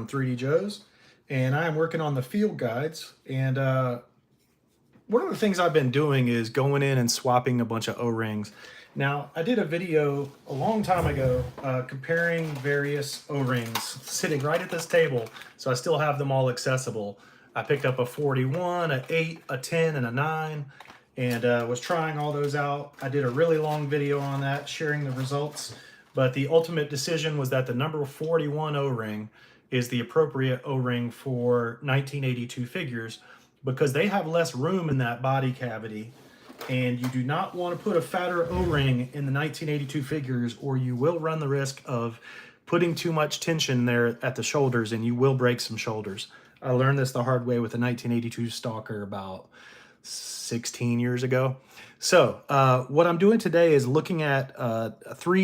from 3D Joe's, and I am working on the field guides. And one of the things I've been doing is going in and swapping a bunch of O-rings. Now, I did a video a long time ago comparing various O-rings sitting right at this table, so I still have them all accessible. I picked up a 41, a 8, a 10, and a 9, and was trying all those out. I did a really long video on that, sharing the results, but the ultimate decision was that the number 41 O-ring is the appropriate O-ring for 1982 figures because they have less room in that body cavity, and you do not want to put a fatter O-ring in the 1982 figures, or you will run the risk of putting too much tension there at the shoulders and you will break some shoulders. I learned this the hard way with a 1982 Stalker about 16 years ago. So what I'm doing today is looking at 3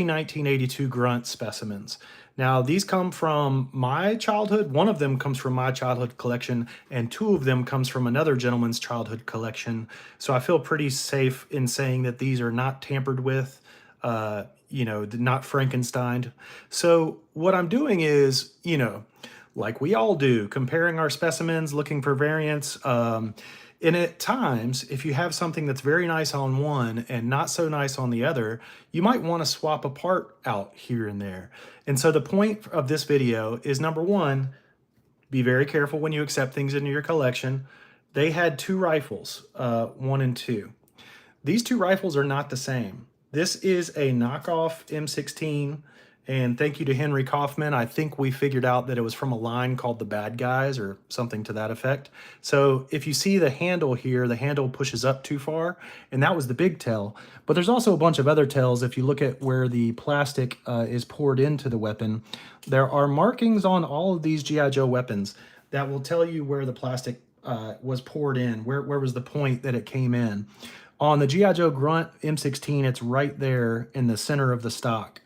1982 Grunt specimens. Now, these come from my childhood. One of them comes from my childhood collection, and 2 of them comes from another gentleman's childhood collection. So I feel pretty safe in saying that these are not tampered with, not Frankensteined. So what I'm doing is, like we all do, comparing our specimens, looking for variants. And at times, if you have something that's very nice on one and not so nice on the other, you might want to swap a part out here and there. And so the point of this video is, number one, be very careful when you accept things into your collection. They had 2 rifles, 1 and 2. These 2 rifles are not the same. This is a knockoff M16. And thank you to Henry Kaufman. I think we figured out that it was from a line called the Bad Guys or something to that effect. So if you see the handle here, the handle pushes up too far, and that was the big tail. But there's also a bunch of other tails. If you look at where the plastic is poured into the weapon, there are markings on all of these G.I. Joe weapons that will tell you where the plastic was poured in, where was the point that it came in. On the G.I. Joe Grunt M16, it's right there in the center of the stock.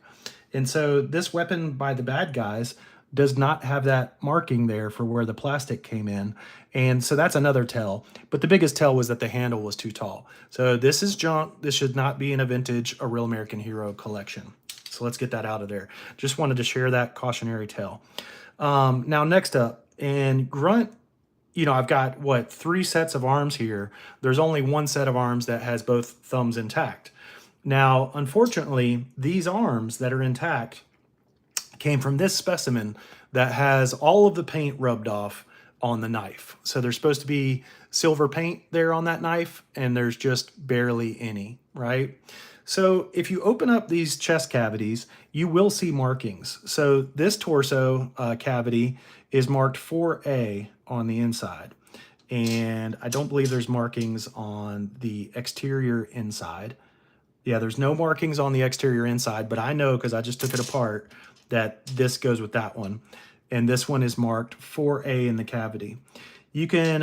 And so this weapon by the Bad Guys does not have that marking there for where the plastic came in. And so that's another tell. But the biggest tell was that the handle was too tall. So this is junk. This should not be in a vintage, a Real American Hero collection. So let's get that out of there. Just wanted to share that cautionary tale. Now, next up, in Grunt, I've got, 3 sets of arms here. There's only 1 set of arms that has both thumbs intact. Now, unfortunately, these arms that are intact came from this specimen that has all of the paint rubbed off on the knife. So there's supposed to be silver paint there on that knife, and there's just barely any, right? So if you open up these chest cavities, you will see markings. So this torso cavity is marked 4A on the inside. And I don't believe there's markings on the exterior inside. Yeah, there's no markings on the exterior inside, but I know because I just took it apart that this goes with that one. And this one is marked 4A in the cavity. You can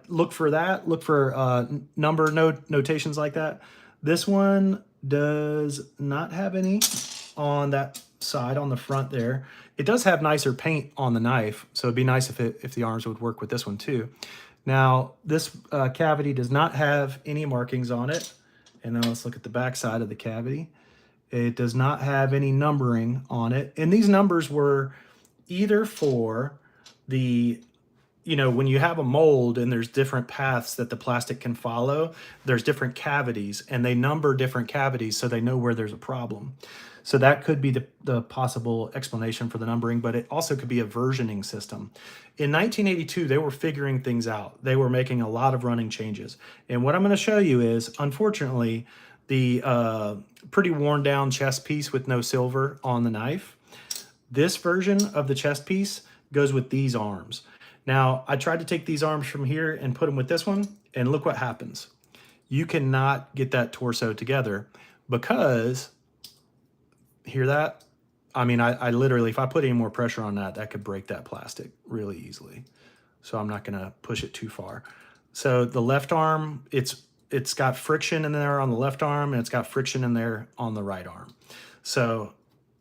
look for that, look for number notations like that. This one does not have any on that side, on the front there. It does have nicer paint on the knife, so it'd be nice if the arms would work with this one too. Now, this cavity does not have any markings on it. And then let's look at the back side of the cavity. It does not have any numbering on it. And these numbers were either for the, when you have a mold and there's different paths that the plastic can follow, there's different cavities, and they number different cavities so they know where there's a problem. So that could be the possible explanation for the numbering, but it also could be a versioning system. In 1982, they were figuring things out. They were making a lot of running changes. And what I'm going to show you is, unfortunately, the pretty worn down chest piece with no silver on the knife. This version of the chest piece goes with these arms. Now, I tried to take these arms from here and put them with this one, and look what happens. You cannot get that torso together because... Hear that? I mean, I literally, if I put any more pressure on that, that could break that plastic really easily. So I'm not going to push it too far. So the left arm, it's got friction in there on the left arm, and it's got friction in there on the right arm. So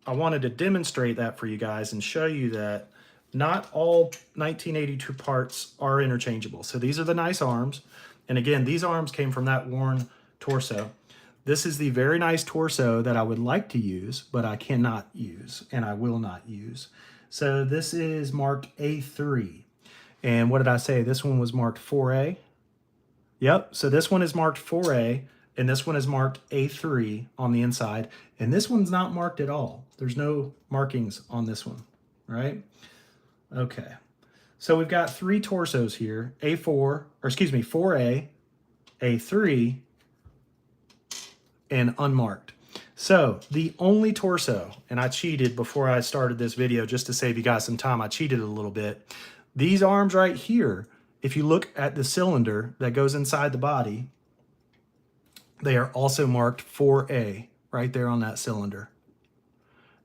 I wanted to demonstrate that for you guys and show you that not all 1982 parts are interchangeable. So these are the nice arms. And again, these arms came from that worn torso. This is the very nice torso that I would like to use, but I cannot use, and I will not use. So this is marked A3. And what did I say? This one was marked 4A. Yep, so this one is marked 4A, and this one is marked A3 on the inside, and this one's not marked at all. There's no markings on this one, right? Okay, so we've got 3 torsos here, A4, or excuse me, 4A, A3, and unmarked. So the only torso, and I cheated before I started this video just to save you guys some time, I cheated a little bit. These arms right here, if you look at the cylinder that goes inside the body, they are also marked 4A right there on that cylinder.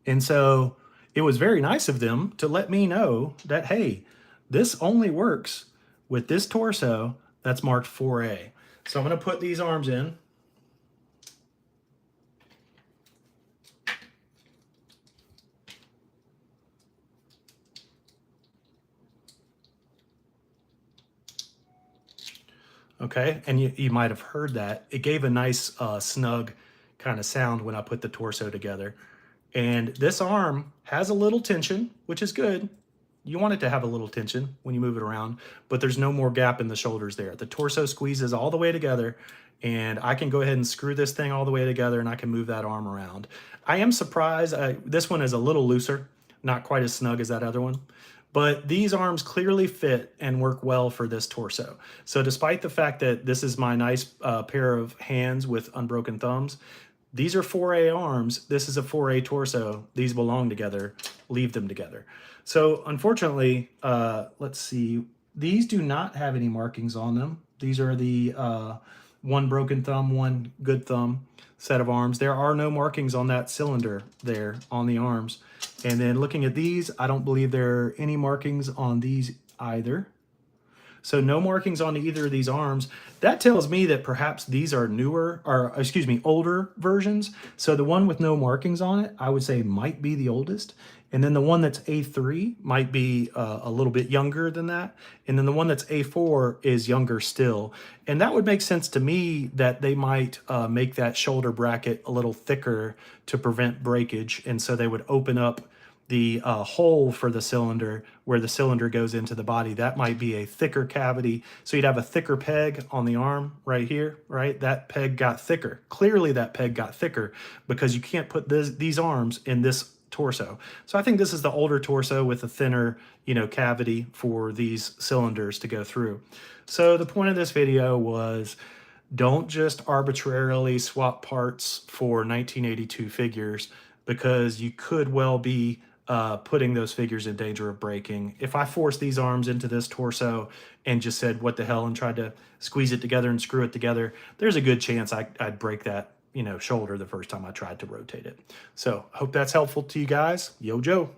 And so it was very nice of them to let me know that, hey, this only works with this torso that's marked 4A. So I'm going to put these arms in. Okay, and you might have heard that. It gave a nice snug kind of sound when I put the torso together. And this arm has a little tension, which is good. You want it to have a little tension when you move it around, but there's no more gap in the shoulders there. The torso squeezes all the way together, and I can go ahead and screw this thing all the way together, and I can move that arm around. I am surprised. This one is a little looser, not quite as snug as that other one. But these arms clearly fit and work well for this torso. So despite the fact that this is my nice pair of hands with unbroken thumbs, these are 4A arms. This is a 4A torso. These belong together. Leave them together. So unfortunately, let's see. These do not have any markings on them. These are the one broken thumb, one good thumb set of arms. There are no markings on that cylinder there on the arms. And then looking at these, I don't believe there are any markings on these either. So no markings on either of these arms. That tells me that perhaps these are newer, or excuse me, older versions. So the one with no markings on it, I would say might be the oldest. And then the one that's A3 might be a little bit younger than that. And then the one that's A4 is younger still. And that would make sense to me that they might make that shoulder bracket a little thicker to prevent breakage. And so they would open up the hole for the cylinder where the cylinder goes into the body. That might be a thicker cavity. So you'd have a thicker peg on the arm right here, right? That peg got thicker. Clearly that peg got thicker because you can't put these arms in this torso. So I think this is the older torso with a thinner, cavity for these cylinders to go through. So the point of this video was, don't just arbitrarily swap parts for 1982 figures, because you could well be putting those figures in danger of breaking. If I forced these arms into this torso and just said, what the hell, and tried to squeeze it together and screw it together, there's a good chance I'd break that, shoulder the first time I tried to rotate it. So I hope that's helpful to you guys. Yo, Joe.